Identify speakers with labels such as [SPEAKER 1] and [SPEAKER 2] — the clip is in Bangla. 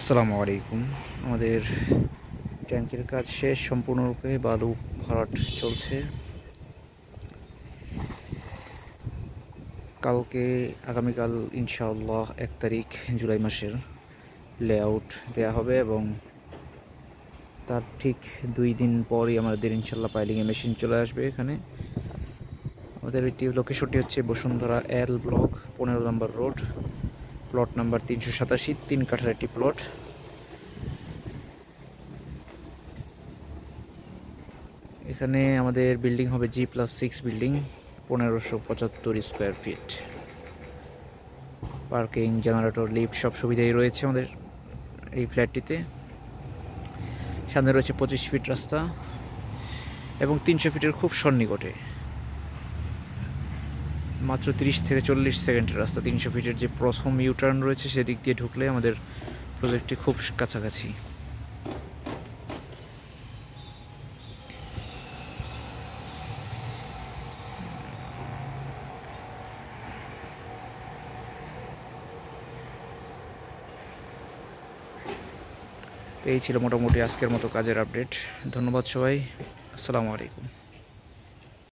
[SPEAKER 1] আসসালামু আলাইকুম। আমাদের ট্যাঙ্কের কাজ শেষ, সম্পূর্ণরূপে বালু ভরাট চলছে। আগামীকাল ইনশাআল্লাহ 1 তারিখ জুলাই মাসের লেআউট দেয়া হবে এবং তার ঠিক 2 দিন পরই আমাদের ইনশাআল্লাহ পাইলিংয়ে মেশিন চলে আসবে এখানে। আমাদের লোকেশনটি হচ্ছে বসুন্ধরা এল ব্লক 15 নম্বর রোড, প্লট নাম্বার 387, 3 কাঠার একটি প্লট। এখানে আমাদের বিল্ডিং হবে G+6 building, 1575 square feet. Parking, generator, lift সব সুবিধাই রয়েছে আমাদের এই ফ্ল্যাটটিতে। সামনে রয়েছে 25 ফিট রাস্তা এবং 300 ফিটের খুব সন্নিকটে, মাত্র 30 থেকে 40 সেকেন্ডের রাস্তা। 300 ফিটের যে প্রথম ইউটার্ন রয়েছে সেদিক দিয়ে ঢুকলে আমাদের প্রজেক্টটি খুব কাছাকাছি। এই ছিল মোটামুটি আজকের মতো কাজের আপডেট। ধন্যবাদ সবাই। আসসালামু আলাইকুম।